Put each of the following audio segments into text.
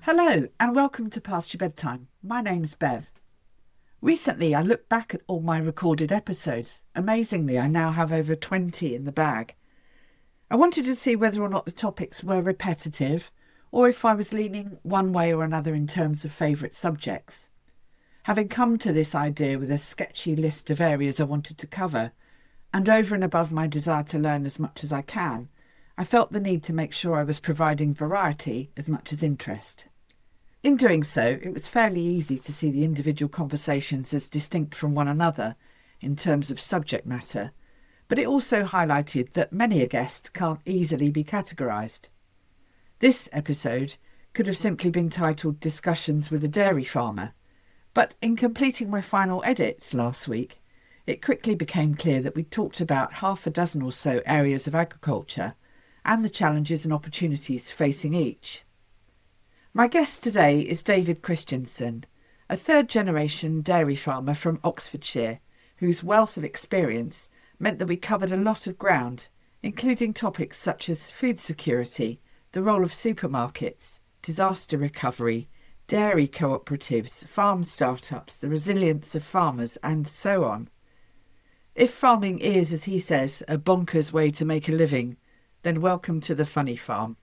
Hello and welcome to Past Your Bedtime. My name's Bev. Recently I looked back at all my recorded episodes. Amazingly, I now have over 20 in the bag. I wanted to see whether or not the topics were repetitive or if I was leaning one way or another in terms of favourite subjects. Having come to this idea with a sketchy list of areas I wanted to cover, and over and above my desire to learn as much as I can, I felt the need to make sure I was providing variety as much as interest. In doing so, it was fairly easy to see the individual conversations as distinct from one another in terms of subject matter, but it also highlighted that many a guest can't easily be categorised. This episode could have simply been titled Discussions with a Dairy Farmer, but in completing my final edits last week, it quickly became clear that we talked about half a dozen or so areas of agriculture and the challenges and opportunities facing each. My guest today is David Christensen, a third-generation dairy farmer from Oxfordshire, whose wealth of experience meant that we covered a lot of ground, including topics such as food security, the role of supermarkets, disaster recovery, dairy cooperatives, farm startups, the resilience of farmers, and so on. If farming is, as he says, a bonkers way to make a living, then welcome to the funny farm.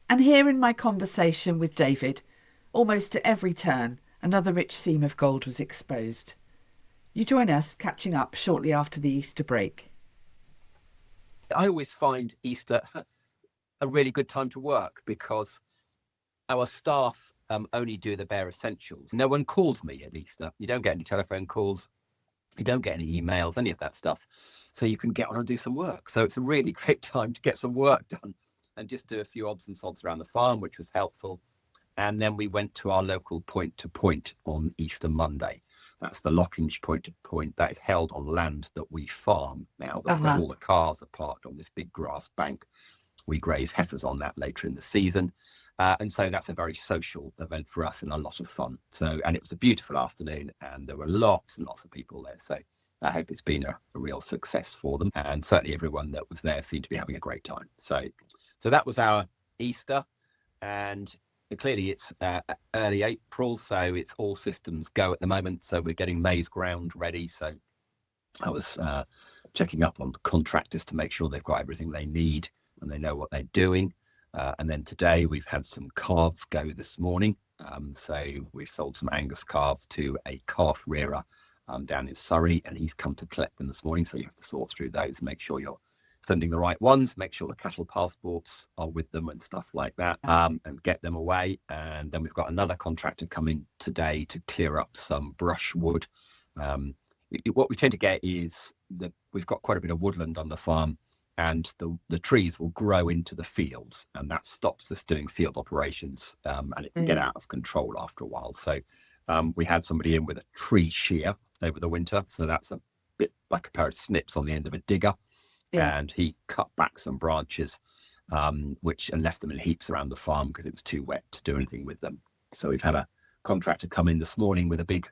And here in my conversation with David, almost at every turn, another rich seam of gold was exposed. You join us catching up shortly after the Easter break. I always find Easter a really good time to work because our staff only do the bare essentials. No one calls me at Easter. You don't get any telephone calls. You don't get any emails, any of that stuff. So you can get on and do some work. So it's a really great time to get some work done and just do a few odds and sods around the farm, which was helpful. And then we went to our local point-to-point on Easter Monday. That's the Lockinge point-to-point that is held on land that we farm now. All the cars are parked on this big grass bank. We graze heifers on that later in the season. And so that's a very social event for us and a lot of fun. And it was a beautiful afternoon and there were lots and lots of people there. So I hope it's been a real success for them. And certainly everyone that was there seemed to be having a great time. So that was our Easter, and clearly it's early April, so it's all systems go at the moment. So we're getting maize ground ready. So I was checking up on the contractors to make sure they've got everything they need and they know what they're doing. And then today we've had some calves go this morning. So we've sold some Angus calves to a calf rearer down in Surrey, and he's come to collect them this morning. So you have to sort through those, make sure you're sending the right ones, make sure the cattle passports are with them and stuff like that, and get them away. And then we've got another contractor coming today to clear up some brushwood. What we tend to get is that we've got quite a bit of woodland on the farm, and the trees will grow into the fields, and that stops us doing field operations, and it can get out of control after a while. So we had somebody in with a tree shear over the winter, so that's a bit like a pair of snips on the end of a digger. Yeah. And he cut back some branches, and left them in heaps around the farm because it was too wet to do anything with them. So we've had a contractor come in this morning with a big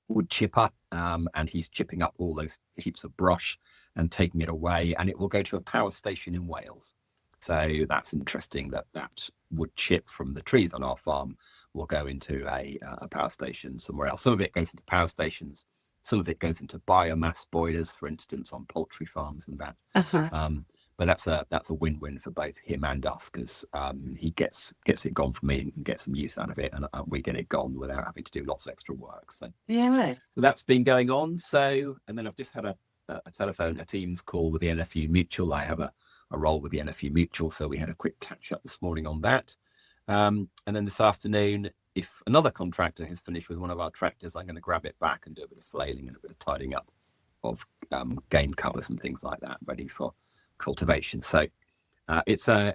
wood chipper, and he's chipping up all those heaps of brush and taking it away, and it will go to a power station in Wales. So that's interesting that wood chip from the trees on our farm will go into a power station somewhere else. Some of it goes into power stations. Some of it goes into biomass boilers, for instance, on poultry farms and that. But that's a win-win for both him and us, because he gets it gone for me and can get some use out of it, and we get it gone without having to do lots of extra work. So that's been going on. So, and then I've just had a Teams call with the NFU Mutual. I have a role with the NFU Mutual, so we had a quick catch up this morning on that. And then this afternoon, if another contractor has finished with one of our tractors, I'm going to grab it back and do a bit of flailing and a bit of tidying up of game covers and things like that, ready for cultivation. So it's a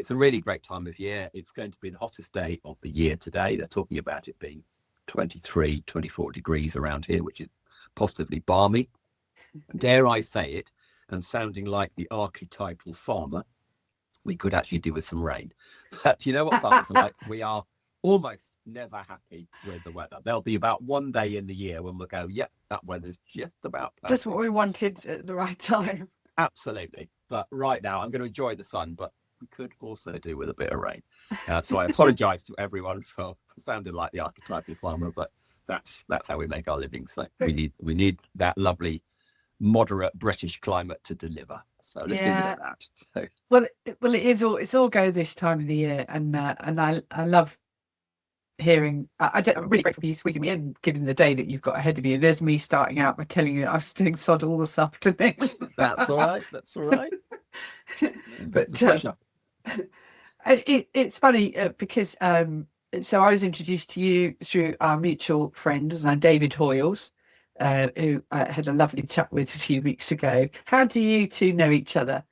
really great time of year. It's going to be the hottest day of the year today. They're talking about it being 23, 24 degrees around here, which is positively balmy. Dare I say it, and sounding like the archetypal farmer, we could actually do with some rain. But you know what farmers are like? We are almost never happy with the weather. There'll be about one day in the year when we'll go, yep, that weather's just about perfect. Just what we wanted at the right time. Absolutely. But right now, I'm going to enjoy the sun, but we could also do with a bit of rain. So I apologise to everyone for sounding like the archetypal farmer, but that's how we make our living. So we need that lovely moderate British climate to deliver. So let's leave it at that. So. Well, it's all go this time of the year, and I love hearing. I'm really grateful for you squeezing me in, given the day that you've got ahead of you. There's me starting out by telling you I was doing sod all this afternoon. That's all right. That's all right. But pleasure. It's funny because so I was introduced to you through our mutual friend, David Hoyles, who I had a lovely chat with a few weeks ago. How do you two know each other?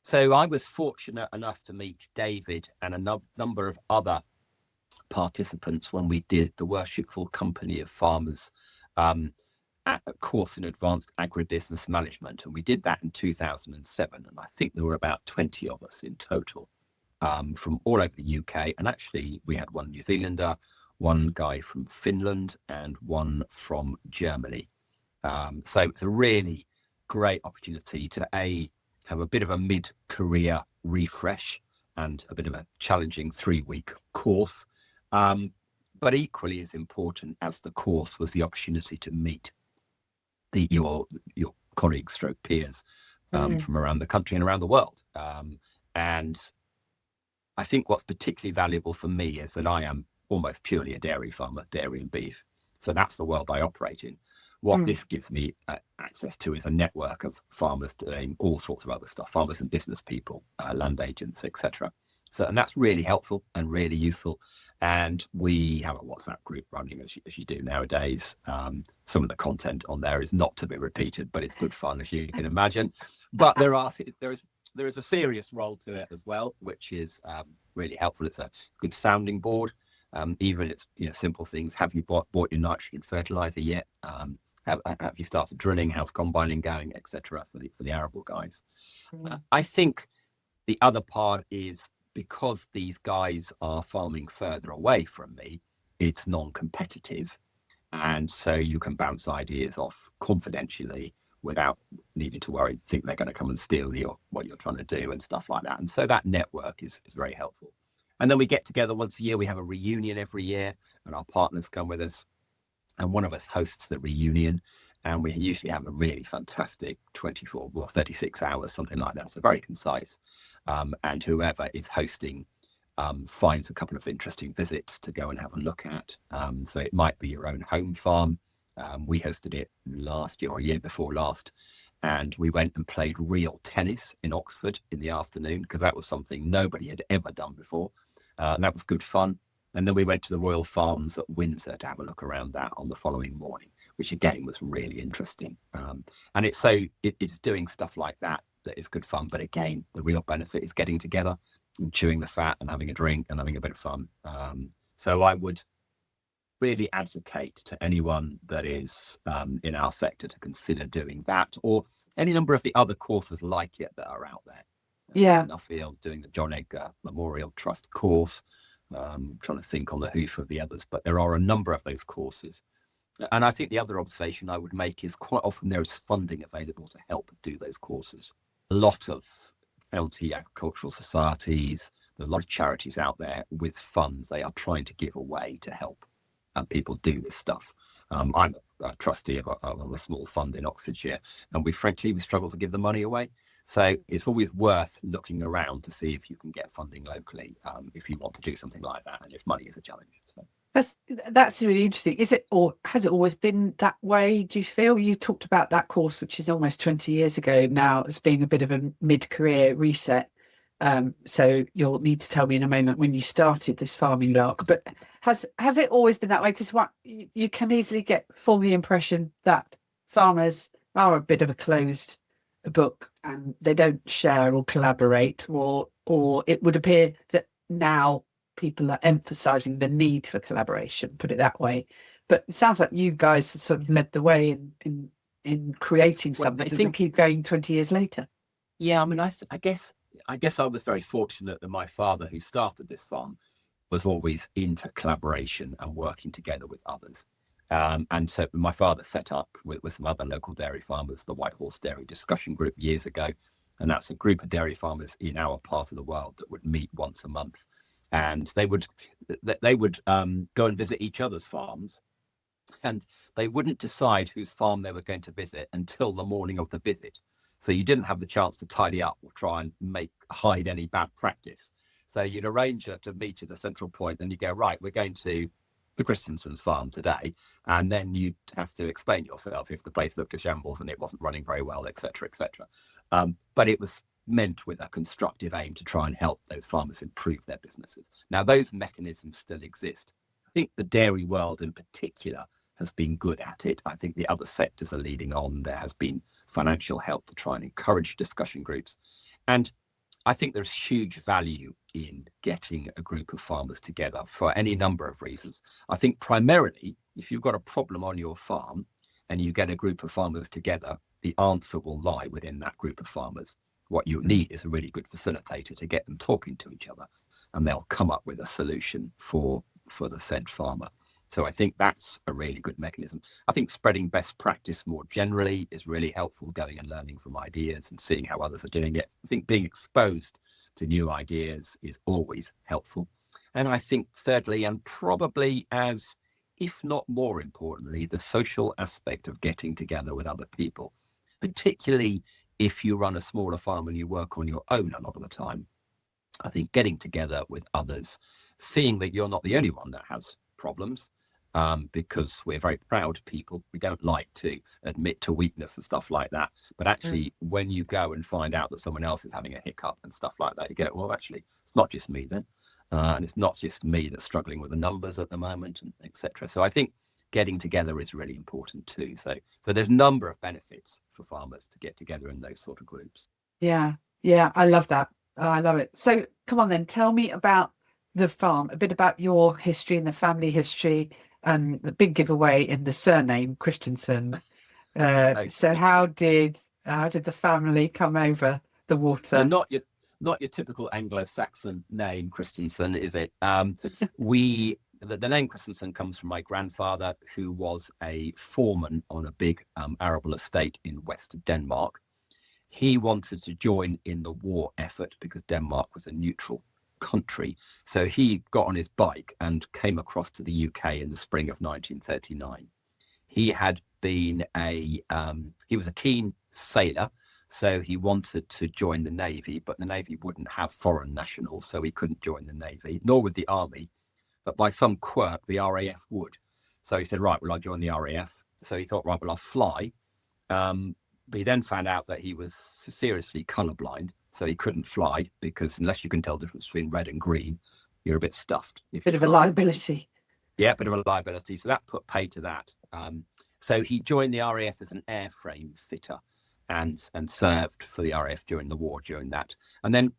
So I was fortunate enough to meet David and a number of other participants when we did the Worshipful Company of Farmers at a course in advanced agribusiness management. And we did that in 2007. And I think there were about 20 of us in total from all over the UK. And actually, we had one New Zealander, one guy from Finland, and one from Germany. So it's a really great opportunity to have a bit of a mid-career refresh and a bit of a challenging 3-week course. But equally as important as the course was the opportunity to meet your colleagues, stroke peers from around the country and around the world. And I think what's particularly valuable for me is that I am almost purely a dairy farmer, dairy and beef. So that's the world I operate in. What this gives me access to is a network of farmers doing all sorts of other stuff, farmers and business people, land agents, etc. So, and that's really helpful and really useful. And we have a WhatsApp group running as you do nowadays. Some of the content on there is not to be repeated, but it's good fun, as you can imagine. But there is a serious role to it as well, which is really helpful. It's a good sounding board. Even it's simple things. Have you bought your nitrogen fertilizer yet? Have you started drilling? How's combining going, etc. for the arable guys? I think the other part is because these guys are farming further away from me, it's non-competitive, and so you can bounce ideas off confidentially without needing to think they're going to come and steal what you're trying to do and stuff like that. And so that network is very helpful. And then we get together once a year. We have a reunion every year, and our partners come with us. And one of us hosts the reunion, and we usually have a really fantastic 36 hours, something like that. So very concise. And whoever is hosting finds a couple of interesting visits to go and have a look at. So it might be your own home farm. We hosted it last year or year before last, and we went and played real tennis in Oxford in the afternoon, because that was something nobody had ever done before. And that was good fun. And then we went to the Royal Farms at Windsor to have a look around that on the following morning, which again was really interesting. And it's doing stuff like that is good fun. But again, the real benefit is getting together and chewing the fat and having a drink and having a bit of fun. So I would really advocate to anyone that is in our sector to consider doing that, or any number of the other courses like it that are out there. Yeah. Nuffield doing the John Edgar Memorial Trust course. Trying to think on the hoof of the others, but there are a number of those courses. And I think the other observation I would make is quite often there is funding available to help do those courses. A lot of county agricultural societies, there's a lot of charities out there with funds they are trying to give away to help people do this stuff. I'm a trustee of a small fund in Oxfordshire, and we struggle to give the money away. So it's always worth looking around to see if you can get funding locally if you want to do something like that, and if money is a challenge. So. That's really interesting. Is it, or has it always been that way, do you feel? You talked about that course, which is almost 20 years ago now, as being a bit of a mid-career reset. So you'll need to tell me in a moment when you started this farming lark. But has it always been that way? Because you can easily form the impression that farmers are a bit of a closed book and they don't share or collaborate, or it would appear that now people are emphasizing the need for collaboration, put it that way. But it sounds like you guys have sort of led the way in creating something that will keep going 20 years later. Yeah, I mean, I guess I was very fortunate that my father, who started this farm, was always into collaboration and working together with others. And so my father set up with some other local dairy farmers, the White Horse Dairy Discussion Group years ago. And that's a group of dairy farmers in our part of the world that would meet once a month. And they would go and visit each other's farms, and they wouldn't decide whose farm they were going to visit until the morning of the visit. So you didn't have the chance to tidy up or try and hide any bad practice. So you'd arrange to meet at the central point, and you go, right, we're going to the Christensen's farm today, and then you'd have to explain yourself if the place looked a shambles and it wasn't running very well, etc., etc. But it was meant with a constructive aim to try and help those farmers improve their businesses. Now, those mechanisms still exist. I think the dairy world in particular has been good at it. I think the other sectors are leading on. There has been financial help to try and encourage discussion groups. And I think there's huge value in getting a group of farmers together for any number of reasons. I think primarily, if you've got a problem on your farm and you get a group of farmers together, the answer will lie within that group of farmers. What you need is a really good facilitator to get them talking to each other, and they'll come up with a solution for the said farmer. So I think that's a really good mechanism. I think spreading best practice more generally is really helpful, going and learning from ideas and seeing how others are doing it. I think being exposed to new ideas is always helpful. And I think thirdly, and probably as, if not more importantly, the social aspect of getting together with other people, particularly if you run a smaller farm and you work on your own a lot of the time. I think getting together with others, seeing that you're not the only one that has problems, because we're very proud people. We don't like to admit to weakness and stuff like that. But actually, when you go and find out that someone else is having a hiccup and stuff like that, you go, well, actually, it's not just me then. And it's not just me that's struggling with the numbers at the moment, and etc. So I think getting together is really important too. So there's a number of benefits for farmers to get together in those sort of groups. Yeah, I love that. I love it. So come on then, tell me about the farm, a bit about your history and the family history, and the big giveaway in the surname Christensen. So how did the family come over the water? So not your typical Anglo-Saxon name, Christensen, is it? The name Christensen comes from my grandfather, who was a foreman on a big arable estate in west Denmark. He wanted to join in the war effort because Denmark was a neutral country. So he got on his bike and came across to the UK in the spring of 1939. He had been he was a keen sailor, so he wanted to join the Navy, but the Navy wouldn't have foreign nationals, so he couldn't join the Navy, nor would the Army. But by some quirk, the RAF would. So he said, right, well, I'll join the RAF. So he thought, right, well, I'll fly. But he then found out that he was seriously colorblind, so he couldn't fly, because unless you can tell the difference between red and green, you're a bit stuffed. Bit of a liability. Yeah, bit of a liability. So that put pay to that. So he joined the RAF as an airframe fitter and served for the RAF during the war, during that. And then,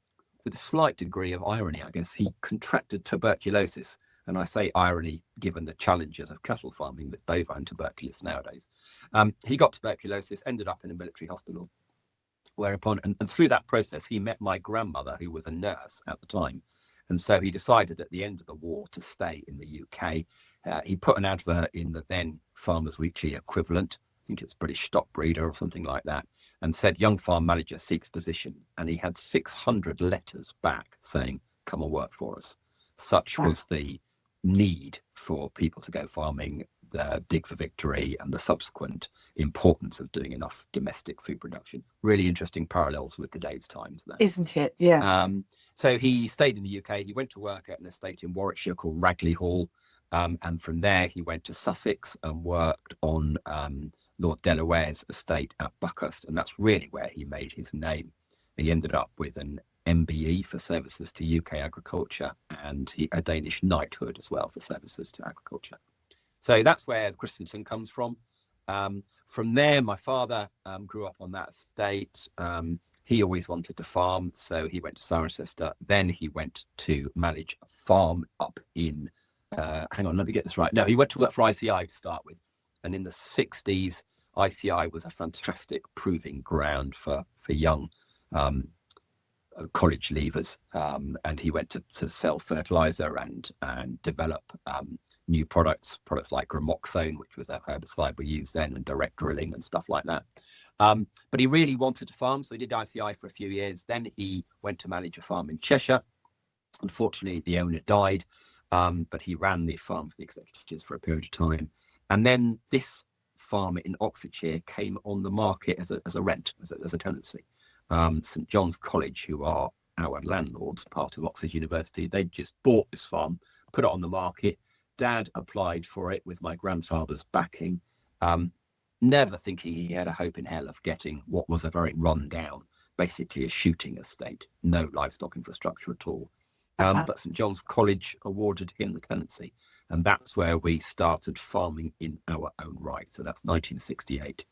with a slight degree of irony, I guess, he contracted tuberculosis. And I say irony, given the challenges of cattle farming with bovine tuberculosis nowadays. He got tuberculosis, ended up in a military hospital, whereupon, and through that process, he met my grandmother, who was a nurse at the time. And so he decided at the end of the war to stay in the UK. He put an advert in the then Farmers Weekly equivalent, I think it's British Stock Breeder or something like that, and said, young farm manager seeks position. And he had 600 letters back saying, come and work for us. Such was the need for people to go farming, the dig for victory, and the subsequent importance of doing enough domestic food production. Really interesting parallels with today's times there. Isn't it? Yeah. So he stayed in the UK. He went to work at an estate in Warwickshire called Ragley Hall. And from there, he went to Sussex and worked on Lord Delaware's estate at Buckhurst. And that's really where he made his name. He ended up with an MBE for services to UK agriculture, and a Danish knighthood as well for services to agriculture. So that's where Christensen comes from. From there, my father grew up on that estate. He always wanted to farm, so he went to Cirencester. Then he went to manage a farm up in, hang on, let me get this right. No, he went to work for ICI to start with. And in the 60s, ICI was a fantastic proving ground for young college leavers, and he went to sell fertilizer and develop new products like gramoxone, which was a herbicide we used then, and direct drilling and stuff like that. But he really wanted to farm, so he did ICI for a few years. Then he went to manage a farm in Cheshire. Unfortunately, the owner died, but he ran the farm for the executives for a period of time. And then this farm in Oxfordshire came on the market as a rent, as a tenancy. St John's College, who are our landlords, part of Oxford University, they just bought this farm, put it on the market. Dad applied for it with my grandfather's backing, never thinking he had a hope in hell of getting what was a very run-down, basically a shooting estate, no livestock infrastructure at all. But St John's College awarded him the tenancy, and that's where we started farming in our own right. So that's 1968,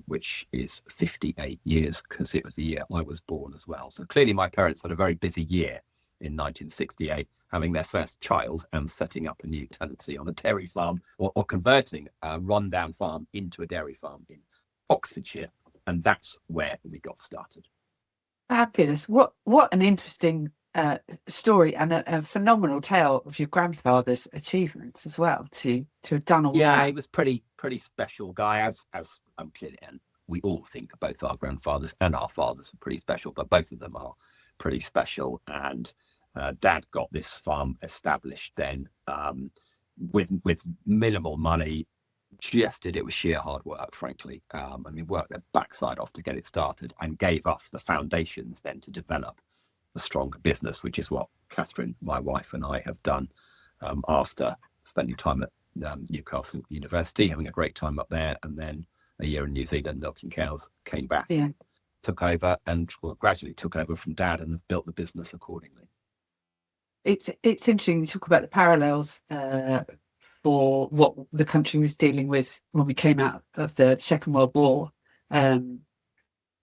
which is 58 years, because it was the year I was born as well. So clearly my parents had a very busy year in 1968, having their first child and setting up a new tenancy on a dairy farm, or converting a rundown farm into a dairy farm in Oxfordshire. And that's where we got started. Fabulous. What an interesting story, and a phenomenal tale of your grandfather's achievements as well, to have done all that. Yeah, he was pretty special guy, as clearly, and we all think both our grandfathers and our fathers are pretty special, but both of them are pretty special. And Dad got this farm established then with minimal money. It was sheer hard work, frankly. Worked their backside off to get it started, and gave us the foundations then to develop a stronger business, which is what Catherine, my wife, and I have done after spending time at Newcastle University, having a great time up there, and then a year in New Zealand milking cows, came back, took over, and gradually took over from Dad, and have built the business accordingly. It's interesting you talk about the parallels for what the country was dealing with when we came out of the Second World War.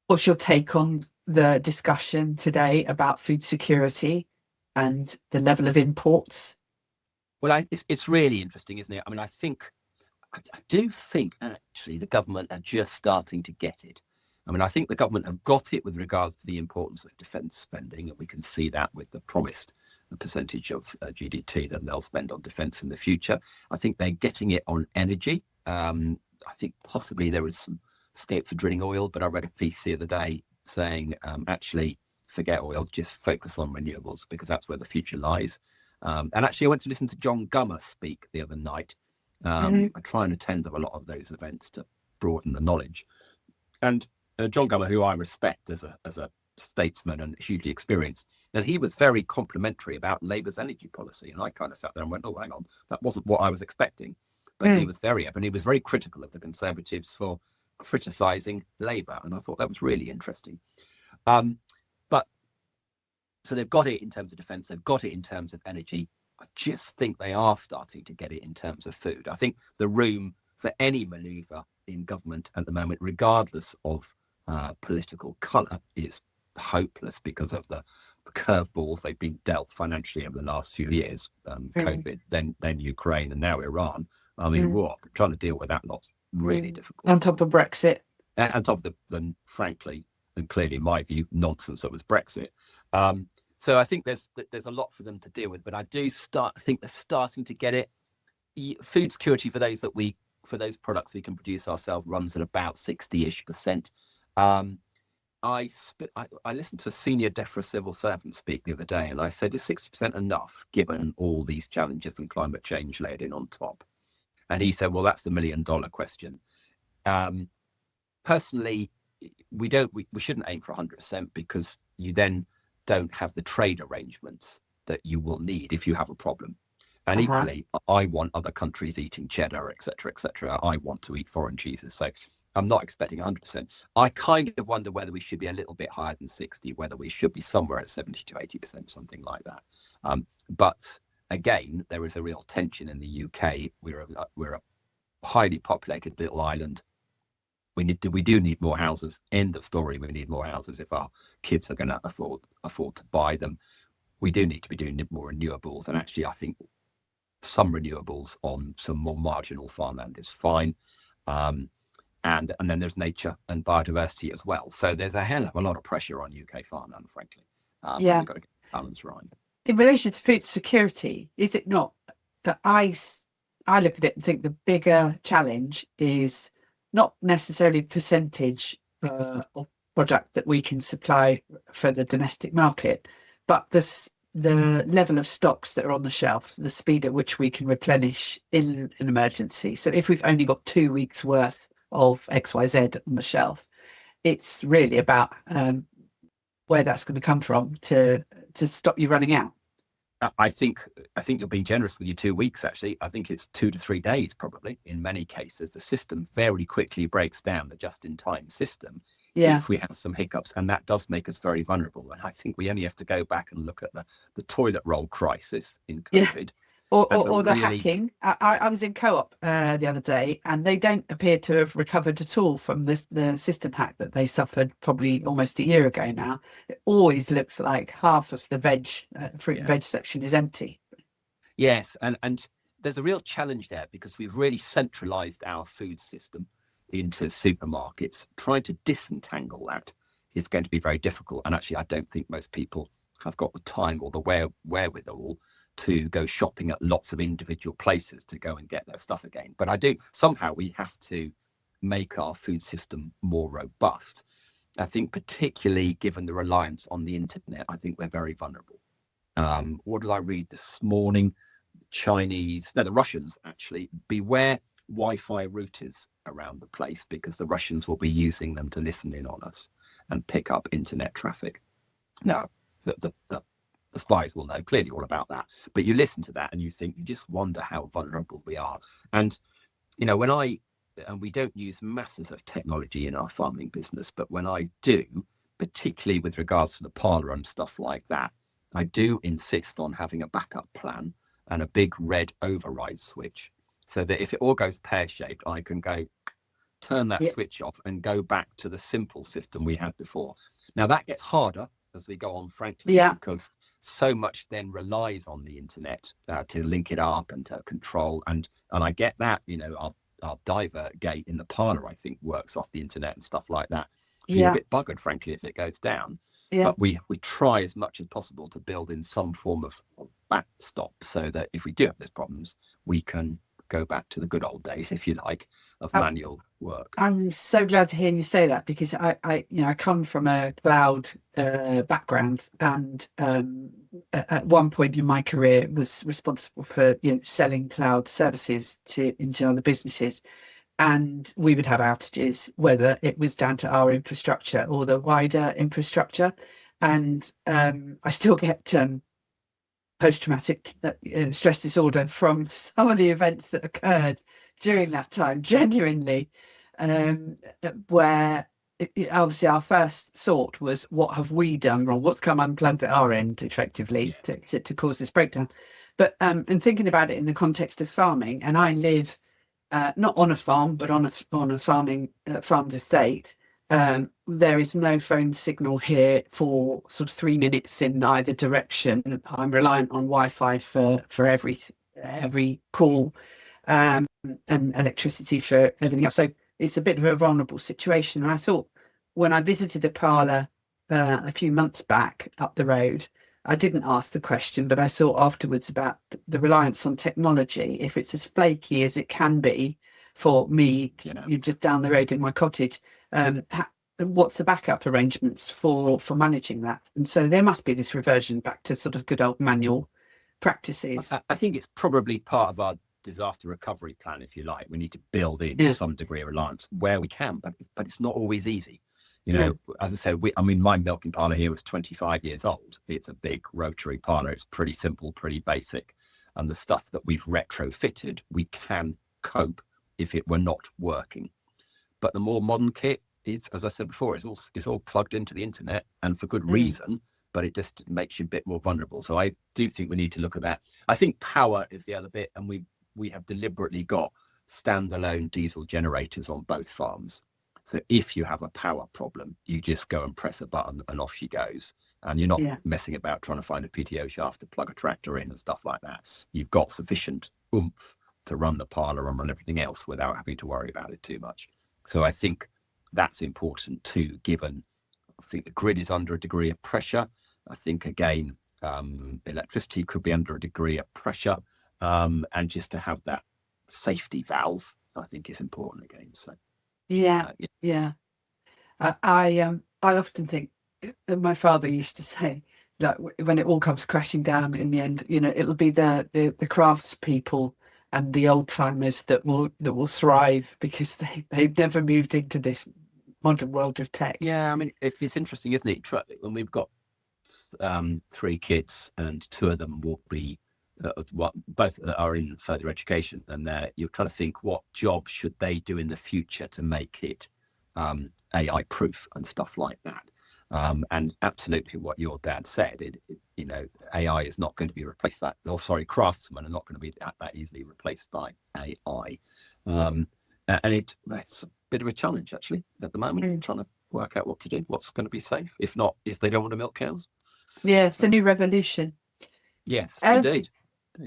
What's your take on the discussion today about food security and the level of imports? Well, it's really interesting, isn't it? I do think actually the government are just starting to get it. I think the government have got it with regards to the importance of defence spending, and we can see that with the promised percentage of GDP that they'll spend on defence in the future. I think they're getting it on energy. I think possibly there is some scope for drilling oil, but I read a piece the other day saying actually forget oil, just focus on renewables, because that's where the future lies. And actually I went to listen to John Gummer speak the other night. I try and attend a lot of those events to broaden the knowledge. And John Gummer, who I respect as a statesman and hugely experienced, and he was very complimentary about Labour's energy policy. And I kind of sat there and went, oh, hang on, that wasn't what I was expecting. But he was very critical of the Conservatives for criticising Labour. And I thought that was really interesting. But so they've got it in terms of defence, they've got it in terms of energy. I just think they are starting to get it in terms of food. I think the room for any manoeuvre in government at the moment, regardless of political colour, is hopeless because of the curveballs they've been dealt financially over the last few years. COVID, then Ukraine, and now Iran. Trying to deal with that lot's really difficult. On top of Brexit. And on top of the frankly, and clearly in my view, nonsense that was Brexit. So I think there's a lot for them to deal with, but I think they're starting to get it. Food security for those products we can produce ourselves runs at about 60-ish%. I listened to a senior DEFRA civil servant speak the other day, and I said, is 60% enough given all these challenges and climate change laid in on top? And he said, well, that's the $1 million question. Personally, we shouldn't aim for 100%, because you then don't have the trade arrangements that you will need if you have a problem. And equally, I want other countries eating cheddar, etc., etc. I want to eat foreign cheeses. So I'm not expecting 100%. I kind of wonder whether we should be a little bit higher than 60, whether we should be somewhere at 70 to 80%, something like that. But again, there is a real tension in the UK. We're a highly populated little island. We do need more houses. End of story. We need more houses if our kids are going to afford to buy them. We do need to be doing more renewables, and actually, I think some renewables on some more marginal farmland is fine. And then there's nature and biodiversity as well. So there's a hell of a lot of pressure on UK farmland, frankly. We've got to get the balance right. In relation to food security, is it not that I I look at it and think the bigger challenge is not necessarily the percentage of product that we can supply for the domestic market, but the level of stocks that are on the shelf, the speed at which we can replenish in an emergency. So if we've only got 2 weeks worth of XYZ on the shelf, it's really about where that's going to come from to stop you running out. I think you're being generous with your 2 weeks. Actually, I think it's 2 to 3 days probably. In many cases, the system very quickly breaks down, the just-in-time system, Yeah. if we have some hiccups, and that does make us very vulnerable. And I think we only have to go back and look at the toilet roll crisis in COVID. Or the hacking. I was in Co-op the other day, and they don't appear to have recovered at all from the system hack that they suffered probably almost a year ago now. It always looks like half of the fruit and veg section is empty. Yes, and there's a real challenge there because we've really centralised our food system into supermarkets. Trying to disentangle that is going to be very difficult. And actually, I don't think most people have got the time or the wherewithal to go shopping at lots of individual places to go and get their stuff again. But somehow we have to make our food system more robust. I think particularly given the reliance on the internet, I think we're very vulnerable. What did I read this morning? The Russians actually, beware Wi-Fi routers around the place because the Russians will be using them to listen in on us and pick up internet traffic. Now, the spies will know clearly all about that, but you listen to that and you just wonder how vulnerable we are. And we don't use masses of technology in our farming business, but when I do, particularly with regards to the parlour and stuff like that, I do insist on having a backup plan and a big red override switch, so that if it all goes pear-shaped, I can go turn that switch off and go back to the simple system we had before. Now that gets harder as we go on, frankly, because so much then relies on the internet to link it up and to control. And I get that, our divert gate in the parlour, I think, works off the internet and stuff like that. So you're a bit buggered, frankly, if it goes down. Yeah. But we try as much as possible to build in some form of backstop so that if we do have these problems, we can go back to the good old days, if you like, of manual work. I'm so glad to hear you say that because I come from a cloud background, and at one point in my career was responsible for selling cloud services into other businesses, and we would have outages whether it was down to our infrastructure or the wider infrastructure, and I still get post-traumatic stress disorder from some of the events that occurred during that time, genuinely, where obviously our first thought was, what have we done wrong? What's come unplugged at our end, effectively, to cause this breakdown? But and thinking about it in the context of farming, and I live not on a farm, but on a farmed estate. There is no phone signal here for sort of 3 minutes in either direction. I'm reliant on Wi-Fi for every call, and electricity for everything else. So it's a bit of a vulnerable situation. And I thought when I visited a parlour a few months back up the road, I didn't ask the question, but I thought afterwards about the reliance on technology. If it's as flaky as it can be for me, you're just down the road in my cottage, what's the backup arrangements for managing that? And so there must be this reversion back to sort of good old manual practices. I think it's probably part of our disaster recovery plan, if you like. We need to build in some degree of reliance where we can, but it's not always easy. As I said, my milking parlour here was 25 years old. It's a big rotary parlour. It's pretty simple, pretty basic. And the stuff that we've retrofitted, we can cope if it were not working. But the more modern kit, it's, as I said before, it's all plugged into the internet, and for good reason, but it just makes you a bit more vulnerable. So I do think we need to look at that. I think power is the other bit, and we have deliberately got standalone diesel generators on both farms. So if you have a power problem, you just go and press a button and off she goes. And you're not messing about trying to find a PTO shaft to plug a tractor in and stuff like that. You've got sufficient oomph to run the parlour and run everything else without having to worry about it too much. So I think that's important too, given I think the grid is under a degree of pressure. I think, again, electricity could be under a degree of pressure. And just to have that safety valve, I think, is important again. So yeah. I often think that my father used to say that when it all comes crashing down in the end, it'll be the craftspeople and the old timers that will thrive because they've never moved into this modern world of tech. Yeah, I mean, it's interesting, isn't it? When we've got 3 kids, and 2 of them will be both are in further education, and you're trying to think what job should they do in the future to make it AI proof and stuff like that. And absolutely what your dad said, AI is not going to be replaced craftsmen are not going to be that easily replaced by AI. And it's a bit of a challenge actually at the moment, trying to work out what to do, what's going to be safe, if they don't want to milk cows. Yeah, it's a new revolution. Yes, indeed.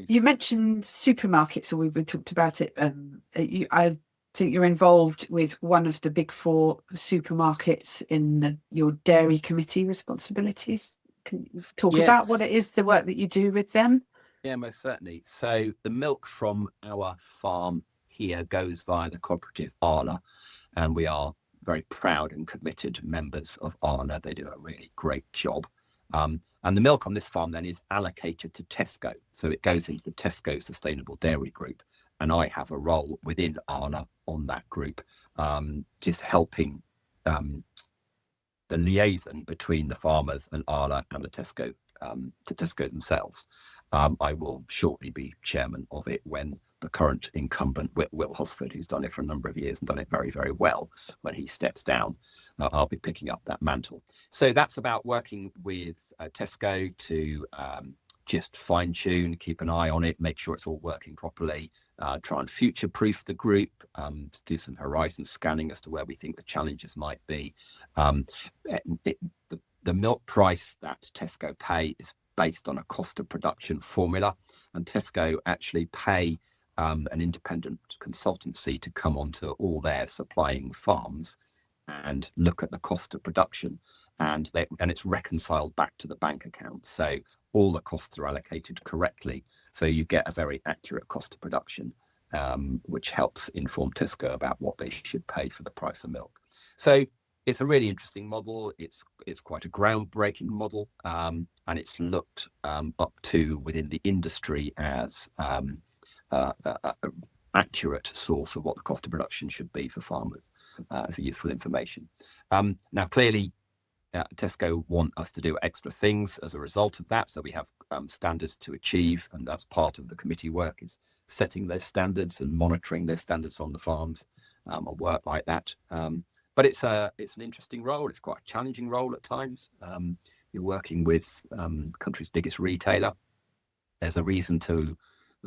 You mentioned supermarkets, or we talked about it. I think you're involved with one of the big 4 supermarkets in your dairy committee responsibilities. Can you talk about what it is, the work that you do with them? Yeah, most certainly. So the milk from our farm here goes via the cooperative Arla, and we are very proud and committed members of Arla. They do a really great job. And the milk on this farm then is allocated to Tesco. So it goes into the Tesco Sustainable Dairy Group. And I have a role within Arla on that group, just helping the liaison between the farmers and Arla and the Tesco themselves. I will shortly be chairman of it when the current incumbent, Will Hosford, who's done it for a number of years and done it very, very well, when he steps down, I'll be picking up that mantle. So that's about working with Tesco to just fine tune, keep an eye on it, make sure it's all working properly, try and future proof the group, to do some horizon scanning as to where we think the challenges might be. The milk price that Tesco pay is based on a cost of production formula, and Tesco actually pay an independent consultancy to come onto all their supplying farms and look at the cost of production, and it's reconciled back to the bank account. So all the costs are allocated correctly. So you get a very accurate cost of production, which helps inform Tesco about what they should pay for the price of milk. So it's a really interesting model. It's quite a groundbreaking model, and it's looked up to within the industry as an accurate source of what the cost of production should be for farmers, as a useful information. Now, clearly, Tesco want us to do extra things as a result of that. So we have standards to achieve, and that's part of the committee work, is setting those standards and monitoring those standards on the farms, and work like that. But it's an interesting role. It's quite a challenging role at times. You're working with the country's biggest retailer. There's a reason to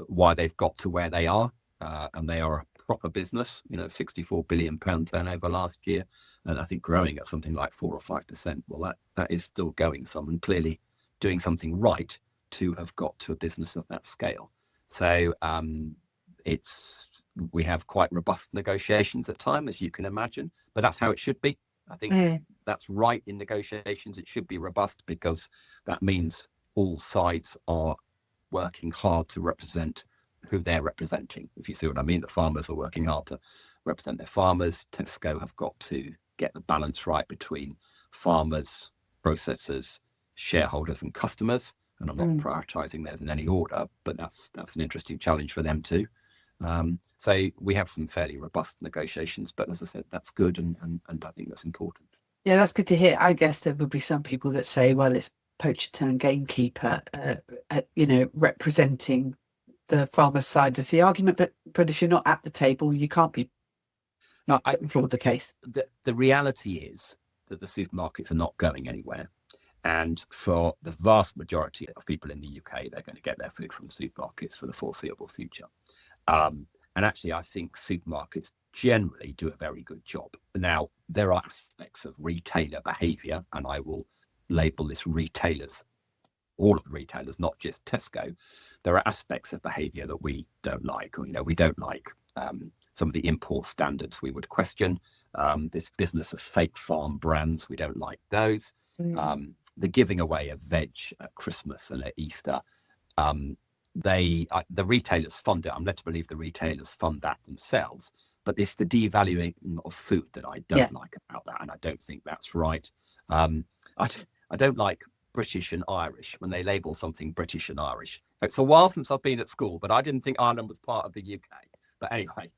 why they've got to where they are, and they are a proper business. £64 billion turnover last year, and I think growing at something like 4 or 5%. Well, that is still going some, and clearly doing something right to have got to a business of that scale. So we have quite robust negotiations at times, as you can imagine, but that's how it should be. I think that's right in negotiations. It should be robust, because that means all sides are working hard to represent who they're representing, if you see what I mean. The farmers are working hard to represent their farmers. Tesco have got to get the balance right between farmers, processors, shareholders and customers. And I'm not prioritising those in any order, but that's an interesting challenge for them too. So we have some fairly robust negotiations, but as I said, that's good, and I think that's important. Yeah, that's good to hear. I guess there would be some people that say, well, it's poacher turned gamekeeper, representing the farmer's side of the argument, but if you're not at the table, you can't be putting forward the case. The reality is that the supermarkets are not going anywhere. And for the vast majority of people in the UK, they're going to get their food from the supermarkets for the foreseeable future. And actually, I think supermarkets generally do a very good job. Now, there are aspects of retailer behaviour, and I will label this retailers, all of the retailers, not just Tesco. There are aspects of behaviour that we don't like. We don't like some of the import standards we would question. This business of fake farm brands, we don't like those. The giving away of veg at Christmas and at Easter, the retailers fund it. I'm led to believe the retailers fund that themselves. But it's the devaluing of food that I don't like about that, and I don't think that's right. I don't like British and Irish when they label something British and Irish. It's a while since I've been at school, but I didn't think Ireland was part of the UK. But anyway,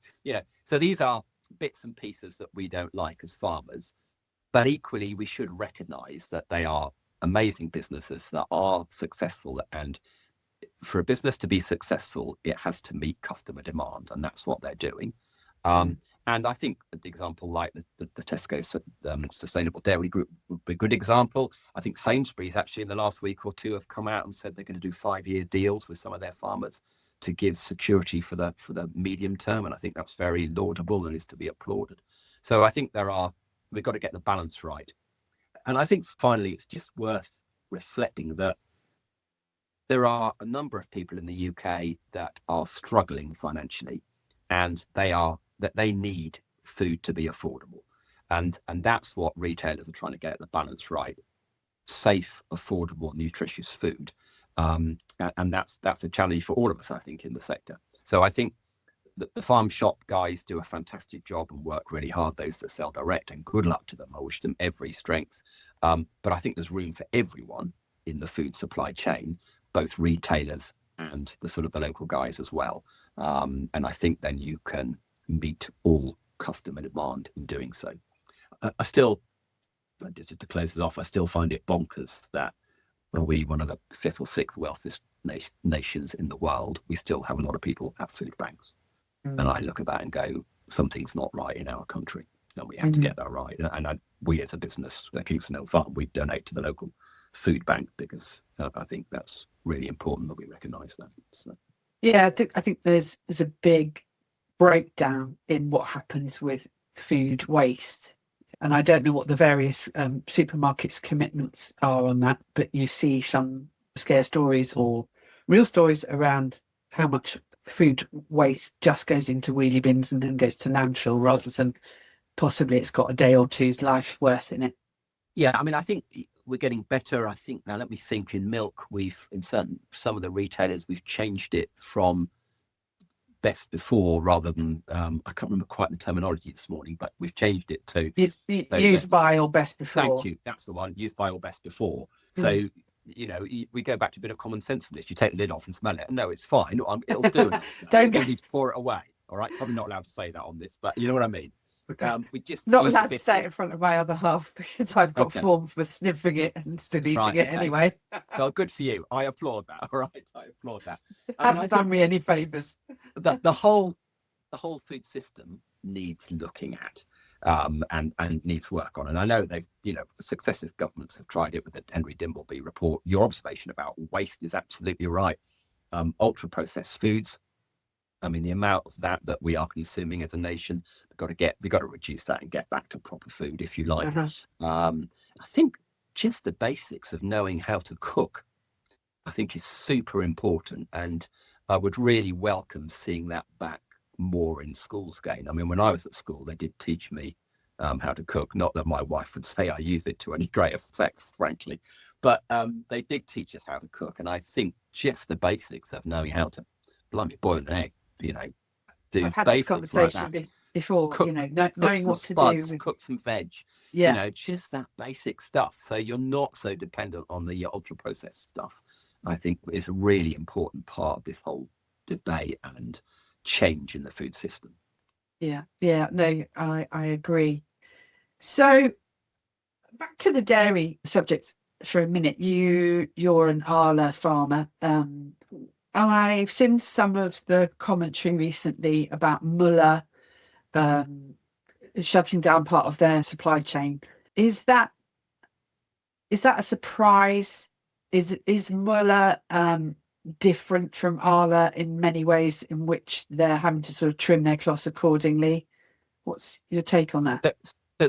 so these are bits and pieces that we don't like as farmers. But equally, we should recognise that they are amazing businesses that are successful. And for a business to be successful, it has to meet customer demand, and that's what they're doing. And I think an example like the Tesco Sustainable Dairy Group would be a good example. I think Sainsbury's actually in the last week or two have come out and said they're going to do 5-year deals with some of their farmers to give security for the medium term. And I think that's very laudable and is to be applauded. So I think we've got to get the balance right. And I think finally, it's just worth reflecting that there are a number of people in the UK that are struggling financially, and they need food to be affordable. And that's what retailers are trying to get the balance right. Safe, affordable, nutritious food. And that's a challenge for all of us, I think, in the sector. So I think that the farm shop guys do a fantastic job and work really hard, those that sell direct, and good luck to them. I wish them every strength. But I think there's room for everyone in the food supply chain, both retailers and the sort of the local guys as well. And I think then you can meet all customer demand in doing so. I still, just to close it off, I still find it bonkers that we, one of the 5th or 6th wealthiest nations in the world, we still have a lot of people at food banks. And I look at that and go, something's not right in our country, and we have to get that right. And we as a business at Kingston Hill Farm, we donate to the local food bank because I think that's really important that we recognise that. So. Yeah, I think there's a big breakdown in what happens with food waste. And I don't know what the various supermarkets' commitments are on that, but you see some scare stories or real stories around how much food waste just goes into wheelie bins and then goes to landfill rather than possibly it's got a day or two's life worse in it. Yeah, I mean, I think we're getting better. I think now, let me think, in milk, in some of the retailers, we've changed it from best before rather than, I can't remember quite the terminology this morning, but we've changed it to used by or best before. Thank you. That's the one, used by or best before. So, we go back to a bit of common sense in this. You take the lid off and smell it. No, it's fine. It'll do it. Don't need to pour it away. All right. Probably not allowed to say that on this, but you know what I mean. We just not allowed to say it in front of my other half because I've got forms for sniffing it and still eating it anyway. Well, good for you. I applaud that. All right, I applaud that. Hasn't done me any favours. The whole food system needs looking at and needs work on. And I know they've, successive governments have tried it with the Henry Dimbleby report. Your observation about waste is absolutely right. Ultra processed foods. I mean, the amount of that we are consuming as a nation, we've got to reduce that and get back to proper food, if you like. I think just the basics of knowing how to cook, I think, is super important. And I would really welcome seeing that back more in schools again. I mean, when I was at school, they did teach me how to cook. Not that my wife would say I use it to any great effect, frankly, but they did teach us how to cook. And I think just the basics of knowing how to boil an egg, do I've had basics this conversation like before, knowing what to do. Cook some veg, just that basic stuff. So you're not so dependent on the ultra processed stuff. I think is a really important part of this whole debate and change in the food system. No, I agree. So back to the dairy subjects for a minute. You're an Arla farmer. I've seen some of the commentary recently about Muller shutting down part of their supply chain. Is that a surprise? Is Muller different from Arla in many ways in which they're having to sort of trim their cloths accordingly? What's your take on that?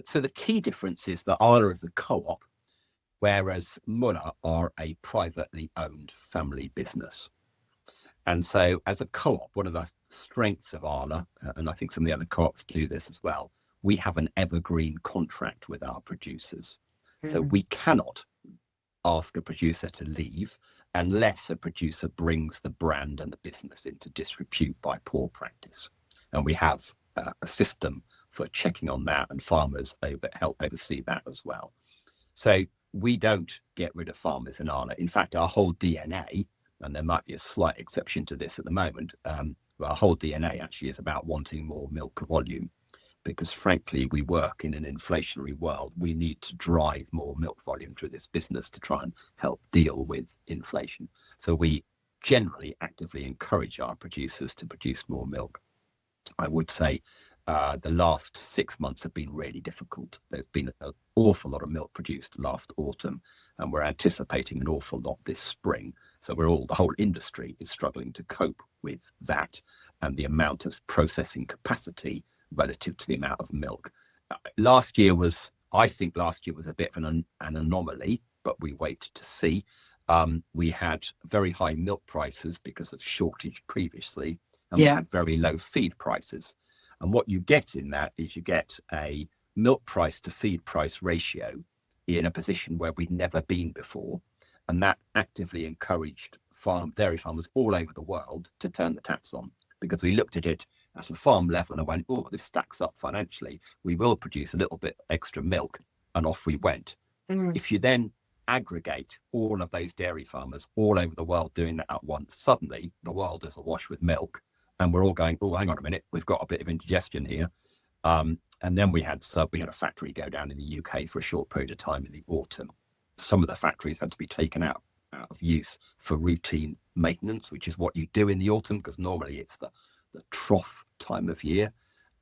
So the key difference is that Arla is a co-op, whereas Muller are a privately owned family business. And so as a co-op, one of the strengths of Arla, and I think some of the other co-ops do this as well, we have an evergreen contract with our producers. So we cannot ask a producer to leave unless a producer brings the brand and the business into disrepute by poor practice. And we have a system for checking on that, and farmers help oversee that as well. So we don't get rid of farmers in Arla. In fact, our whole DNA, and there might be a slight exception to this at the moment, our whole DNA actually is about wanting more milk volume, because frankly, we work in an inflationary world. We need to drive more milk volume through this business to try and help deal with inflation. So we generally actively encourage our producers to produce more milk. I would say the last 6 months have been really difficult. There's been an awful lot of milk produced last autumn, and we're anticipating an awful lot this spring. So the whole industry is struggling to cope with that and the amount of processing capacity relative to the amount of milk. I think last year was a bit of an anomaly, but we wait to see. We had very high milk prices because of shortage previously, and we had very low feed prices. And what you get in that is you get a milk price to feed price ratio in a position where we'd never been before. And that actively encouraged dairy farmers all over the world to turn the taps on, because we looked at it at a farm level and I went, oh, this stacks up financially. We will produce a little bit extra milk, and off we went. If you then aggregate all of those dairy farmers all over the world doing that at once, suddenly the world is awash with milk. And we're all going, oh, hang on a minute, we've got a bit of indigestion here. And then we had a factory go down in the UK for a short period of time in the autumn. Some of the factories had to be taken out of use for routine maintenance, which is what you do in the autumn, because normally it's the trough time of year.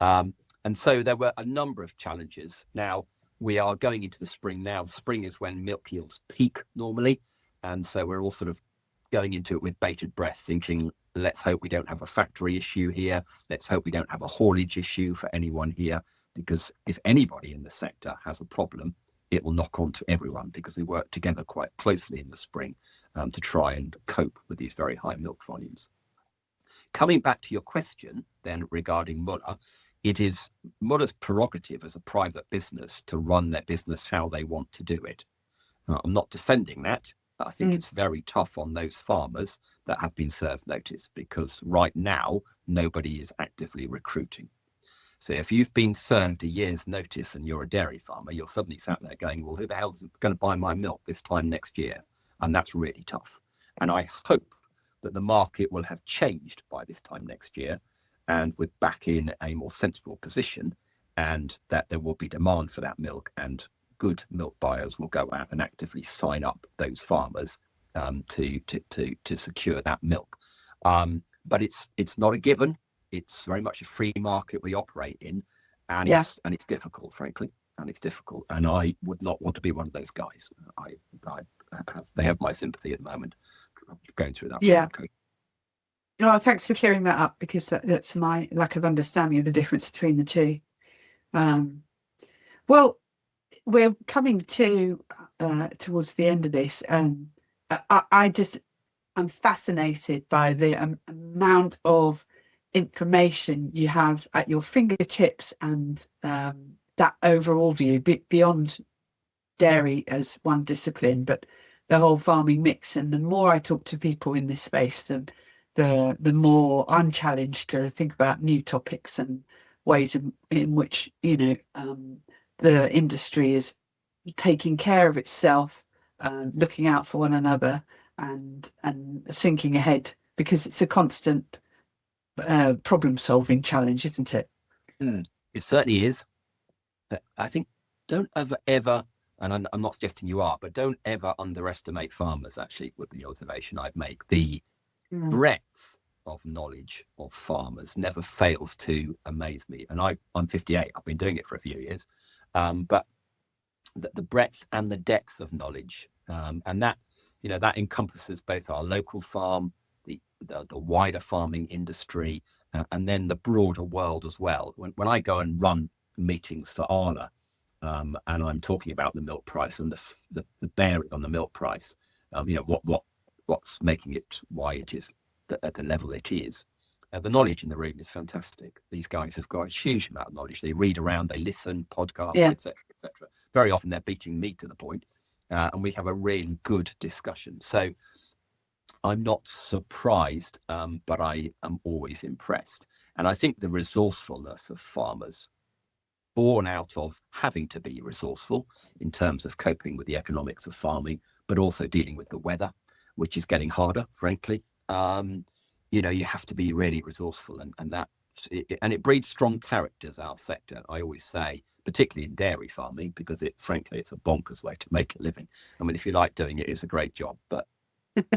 And so there were a number of challenges. Now we are going into the spring now. Spring is when milk yields peak normally. And so we're all sort of going into it with bated breath, thinking, let's hope we don't have a factory issue here. Let's hope we don't have a haulage issue for anyone here, because if anybody in the sector has a problem, it will knock on to everyone, because we work together quite closely in the spring to try and cope with these very high milk volumes. Coming back to your question then regarding Muller, it is Muller's prerogative as a private business to run their business how they want to do it. I'm not defending that. I think it's very tough on those farmers that have been served notice, because right now, nobody is actively recruiting. So if you've been served a year's notice and you're a dairy farmer, you're suddenly sat there going, well, who the hell is going to buy my milk this time next year? And that's really tough. And I hope that the market will have changed by this time next year, and we're back in a more sensible position, and that there will be demand for that milk, and good milk buyers will go out and actively sign up those farmers to secure that milk. But it's not a given. It's very much a free market we operate in, and it's difficult, frankly, and it's difficult. And I would not want to be one of those guys. They have my sympathy at the moment, going through that. Yeah. Oh, thanks for clearing that up, because that's my lack of understanding of the difference between the two. Well, we're coming to towards the end of this, and I'm fascinated by the amount of information you have at your fingertips, and that overall view beyond dairy as one discipline, but the whole farming mix. And the more I talk to people in this space, the more I'm challenged to think about new topics and ways in which the industry is taking care of itself, looking out for one another, and thinking ahead, because it's a constant problem-solving challenge, isn't it? It certainly is. But I think don't ever, and I'm not suggesting you are, but don't ever underestimate farmers, actually, would be the observation I'd make. The breadth of knowledge of farmers never fails to amaze me. And I'm 58. I've been doing it for a few years. But the breadth and the depth of knowledge, and that encompasses both our local farm, the wider farming industry, and then the broader world as well. When I go and run meetings for Arla, and I'm talking about the milk price and the bearing on the milk price, what's making it why it is at the level it is. The knowledge in the room is fantastic. These guys have got a huge amount of knowledge. They read around, they listen, podcasts, etc., etc. Very often they're beating me to the point. and we have a really good discussion. So I'm not surprised, but I am always impressed. And I think the resourcefulness of farmers, born out of having to be resourceful in terms of coping with the economics of farming, but also dealing with the weather, which is getting harder, frankly. You have to be really resourceful, and it breeds strong characters, our sector, I always say, particularly in dairy farming, because frankly, it's a bonkers way to make a living. I mean, if you like doing it, it's a great job, but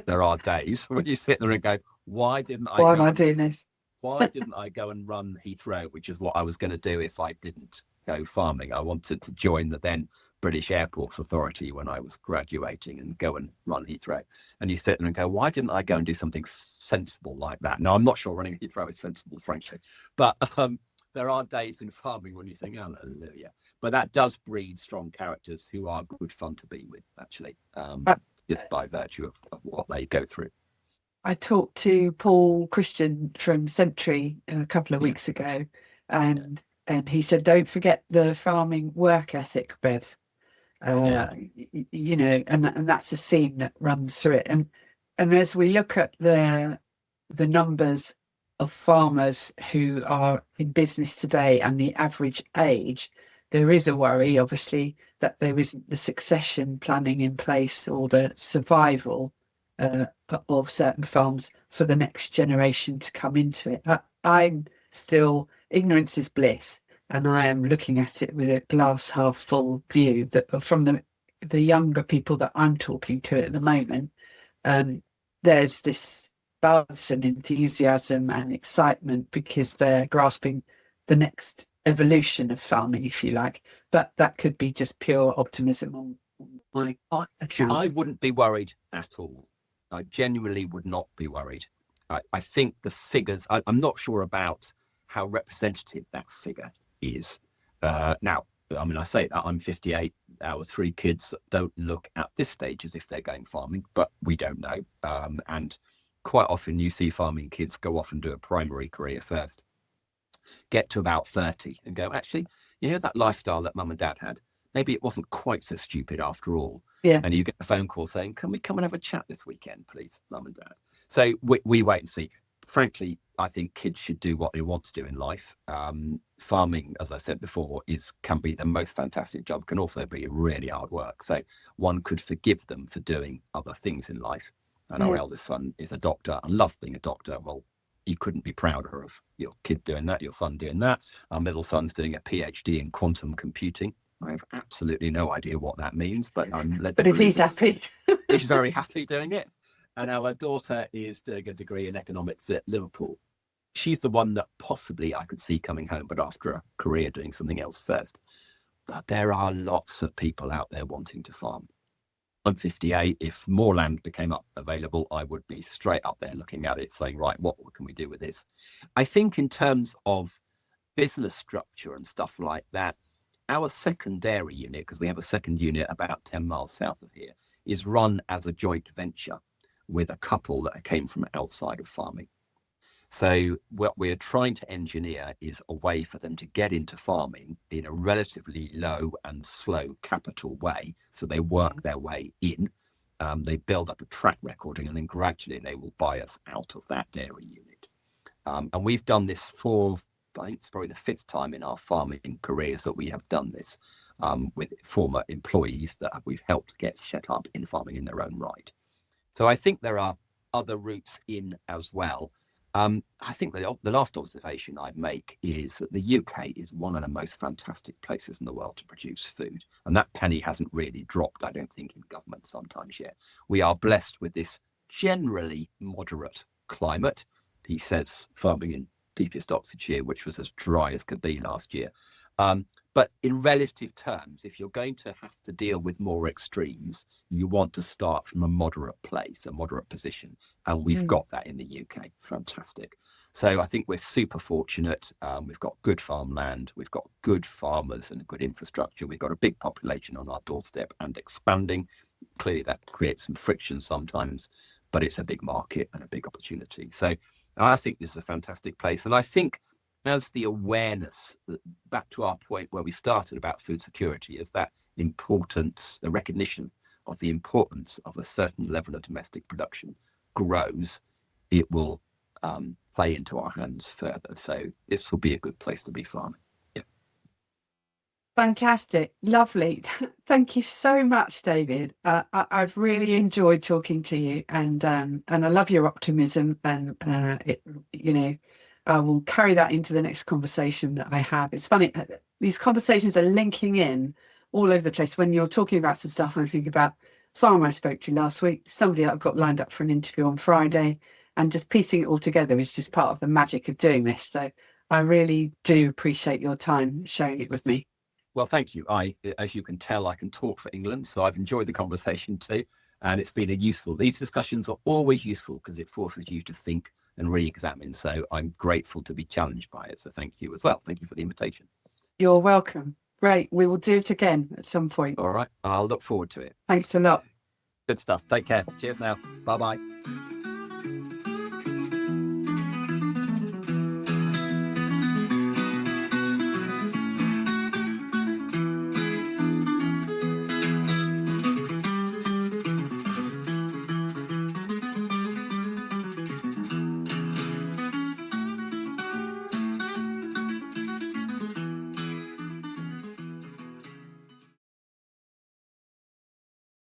there are days when you sit there and go, why didn't I Why am I doing this? why didn't I go and run Heathrow, which is what I was going to do if I didn't go farming? I wanted to join the then British Airports Authority when I was graduating and go and run Heathrow. And you sit there and go, why didn't I go and do something sensible like that? Now, I'm not sure running Heathrow is sensible, frankly, but there are days in farming when you think, hallelujah. But that does breed strong characters who are good fun to be with, actually, just by virtue of what they go through. I talked to Paul Christian from Century a couple of weeks ago, and he said, don't forget the farming work ethic, Bev. And that's a theme that runs through it. And as we look at the numbers of farmers who are in business today and the average age, there is a worry, obviously, that there isn't the succession planning in place or the survival of certain farms for the next generation to come into it. I'm still, ignorance is bliss, and I am looking at it with a glass half full view that from the younger people that I'm talking to at the moment, there's this buzz and enthusiasm and excitement because they're grasping the next evolution of farming, if you like. But that could be just pure optimism on my account. I wouldn't be worried at all. I genuinely would not be worried. I think the figures, I'm not sure about how representative that figure is. Now, I mean, I say that I'm 58. Our 3 kids don't look at this stage as if they're going farming, but we don't know. And quite often you see farming kids go off and do a primary career first, get to about 30 and go, actually, that lifestyle that mum and dad had, maybe it wasn't quite so stupid after all. Yeah. And you get a phone call saying, can we come and have a chat this weekend, please, mum and dad? So we wait and see. Frankly, I think kids should do what they want to do in life. Farming, as I said before, can be the most fantastic job, can also be really hard work. So one could forgive them for doing other things in life. And our eldest son is a doctor and loves being a doctor. Well, you couldn't be prouder of your kid doing that, your son doing that. Our middle son's doing a PhD in quantum computing. I have absolutely no idea what that means, but I'm led. But if he's happy, he's very happy doing it. And our daughter is doing a degree in economics at Liverpool. She's the one that possibly I could see coming home, but after a career doing something else first. But there are lots of people out there wanting to farm. I'm 58. If more land became available, I would be straight up there looking at it, saying, right, what can we do with this? I think in terms of business structure and stuff like that, our second dairy unit, because we have a second unit about 10 miles south of here, is run as a joint venture with a couple that came from outside of farming. So what we're trying to engineer is a way for them to get into farming in a relatively low and slow capital way. So they work their way in, they build up a track record, and then gradually they will buy us out of that dairy unit. And we've done this for, I think it's probably the 5th time in our farming careers that we have done this with former employees that we've helped get set up in farming in their own right. So I think there are other routes in as well. I think the last observation I'd make is that the UK is one of the most fantastic places in the world to produce food. And that penny hasn't really dropped, I don't think, in government sometimes yet. We are blessed with this generally moderate climate. He says farming in deepest Oxfordshire, which was as dry as could be last year. But in relative terms, if you're going to have to deal with more extremes, you want to start from a moderate place, a moderate position. And we've got that in the UK. Fantastic. So I think we're super fortunate. We've got good farmland. We've got good farmers and good infrastructure. We've got a big population on our doorstep and expanding. Clearly, that creates some friction sometimes, but it's a big market and a big opportunity. So I think this is a fantastic place. And I think as the awareness, back to our point where we started about food security, is that importance, the recognition of the importance of a certain level of domestic production grows, it will play into our hands further. So this will be a good place to be farming. Yeah. Fantastic. Lovely. Thank you so much, David. I've really enjoyed talking to you, and I love your optimism, and I will carry that into the next conversation that I have. It's funny, these conversations are linking in all over the place. When you're talking about some stuff, I think about someone I spoke to last week, somebody that I've got lined up for an interview on Friday, and just piecing it all together is just part of the magic of doing this. So I really do appreciate your time sharing it with me. Well, thank you. As you can tell, I can talk for England, so I've enjoyed the conversation too, and it's been these discussions are always useful because it forces you to think and re-examine. So I'm grateful to be challenged by it. So thank you as well. Thank you for the invitation. You're welcome. Great. We will do it again at some point. All right. I'll look forward to it. Thanks a lot. Good stuff. Take care. Cheers now. Bye-bye.